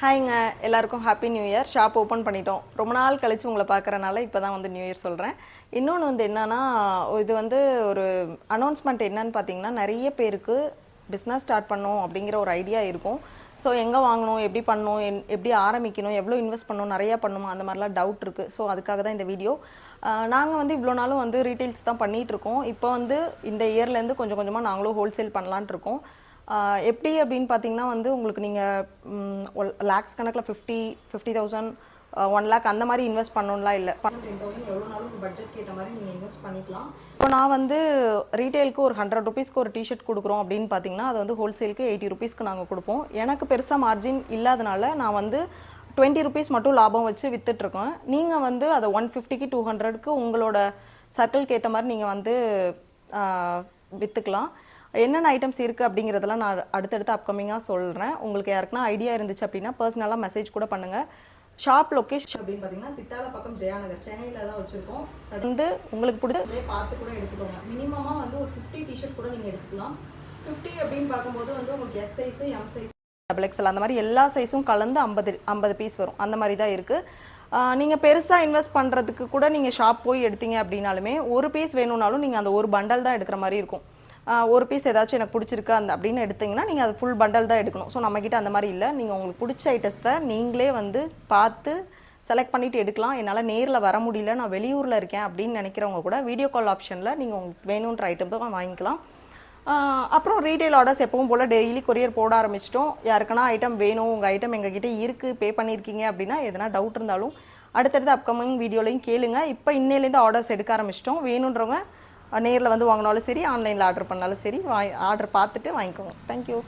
ஹாய்ங்க எல்லாருக்கும் happy new year. Shop open பண்ணிட்டோம். ரொம்ப நாள் கழிச்சு உங்களை பார்க்குறனால இப்போ தான் வந்து நியூ இயர் சொல்கிறேன். இன்னொன்று வந்து என்னன்னா, இது வந்து ஒரு அனௌன்ஸ்மெண்ட் என்னன்னு பார்த்தீங்கன்னா, நிறைய பேருக்கு பிஸ்னஸ் ஸ்டார்ட் பண்ணணும் அப்படிங்கிற ஒரு ஐடியா இருக்கும். ஸோ எங்கே வாங்கணும், எப்படி பண்ணணும், எப்படி ஆரம்பிக்கணும், எவ்வளோ இன்வெஸ்ட் பண்ணணும், நிறையா பண்ணணுமா, அந்த மாதிரிலாம் டவுட் இருக்குது. ஸோ அதுக்காக தான் இந்த வீடியோ. நாங்கள் வந்து இவ்வளோ நாளும் வந்து ரீட்டெயில்ஸ் தான் பண்ணிகிட்டு இருக்கோம். இப்போ வந்து இந்த இயர்லேருந்து கொஞ்சம் கொஞ்சமாக நாங்களும் ஹோல்சேல் பண்ணலான்ட்டு இருக்கோம். எப்படி அப்படின்னு பார்த்தீங்கன்னா வந்து உங்களுக்கு நீங்கள் லேக்ஸ் கணக்கில் 50,000 1 lakh அந்த மாதிரி இன்வெஸ்ட் பண்ணணும்லாம் இல்லை. 10,000 எவ்வளோ நாளும் பட்ஜெட்க்கு ஏற்ற மாதிரி நீங்கள் இன்வெஸ்ட் பண்ணிக்கலாம். இப்போ நான் வந்து ரீட்டெயிலுக்கு ஒரு 100 rupeesக்கு ஒரு டிஷர்ட் கொடுக்குறோம் அப்படின்னு பார்த்தீங்கன்னா, அது வந்து ஹோல்சேலுக்கு 80 rupeesக்கு நாங்கள் கொடுப்போம். எனக்கு பெருசாக மார்ஜின் இல்லாதனால நான் வந்து 20 rupees மட்டும் லாபம் வச்சு விற்றுட்ருக்கேன். நீங்கள் வந்து அதை 150க்கு 200க்கு உங்களோட சர்க்கிள்க்கு ஏற்ற மாதிரி நீங்கள் வந்து விற்றுக்கலாம். என்னென்ன ஐட்டம்ஸ் இருக்குது அப்படிங்கிறதெல்லாம் நான் அடுத்தடுத்து அப்கமிங்காக சொல்கிறேன். உங்களுக்கு யாருக்குன்னா ஐடியா இருந்துச்சு அப்படின்னா பர்சனலாக மெசேஜ் கூட பண்ணுங்கள். ஷாப் லொக்கேஷன் அப்படின்னு பார்த்தீங்கன்னா சித்தால பக்கம் ஜெயாநகர், சென்னையில் தான் வச்சுருக்கோம். அது வந்து உங்களுக்கு பிடிச்ச பார்த்து கூட எடுத்துக்கோங்க. மினிமமாக வந்து ஒரு 50 டிஷர்ட் கூட நீங்கள் எடுத்துக்கலாம். 50 அப்படின்னு பார்க்கும்போது வந்து உங்களுக்கு S size, M size, double XL அந்த மாதிரி எல்லா சைஸும் கலந்து 50 பீஸ் வரும். அந்த மாதிரி தான் இருக்குது. நீங்கள் பெருசாக இன்வெஸ்ட் பண்ணுறதுக்கு கூட நீங்கள் ஷாப் போய் எடுத்தீங்க அப்படின்னாலுமே ஒரு பீஸ் வேணும்னாலும் நீங்கள் அந்த ஒரு பண்டல் தான் எடுக்கிற மாதிரி இருக்கும். ஒரு பீஸ் ஏதாச்சும் எனக்கு பிடிச்சிருக்கு அப்படின்னு எடுத்தீங்கன்னா நீங்கள் அது ஃபுல் பண்டல் தான் எடுக்கணும். ஸோ நம்மக்கிட்ட அந்த மாதிரி இல்லை. நீங்கள் உங்களுக்கு பிடிச்ச ஐட்டத்தை நீங்களே வந்து பார்த்து செலக்ட் பண்ணிவிட்டு எடுக்கலாம். என்னால் நேரில் வர முடியல, நான் வெளியூரில் இருக்கேன் அப்படின்னு நினைக்கிறவங்க கூட வீடியோ கால் ஆப்ஷனில் நீங்கள் உங்களுக்கு வேணுன்ற ஐட்டம் தான் வாங்கிக்கலாம். அப்புறம் ரீட்டைல் ஆர்டர்ஸ் எப்பவும் போல் டெய்லி கொரியர் போட ஆரம்பிச்சிட்டோம். யாருக்குன்னா ஐட்டம் வேணும், உங்கள் ஐட்டம் எங்ககிட்ட இருக்குது, பே பண்ணியிருக்கீங்க அப்படின்னா எதனா டவுட் இருந்தாலும் அடுத்தடுத்து அப்கமிங் வீடியோலையும் கேளுங்க. இப்போ இன்னையிலேருந்து ஆர்டர்ஸ் எடுக்க ஆரம்பிச்சிட்டோம். வேணுன்றவங்க நேரில் வந்து வாங்கினாலும் சரி, ஆன்லைனில் ஆர்டர் பண்ணாலும் சரி, ஆர்டர் பார்த்துட்டு வாங்கிக்கோங்க. தேங்க்யூ.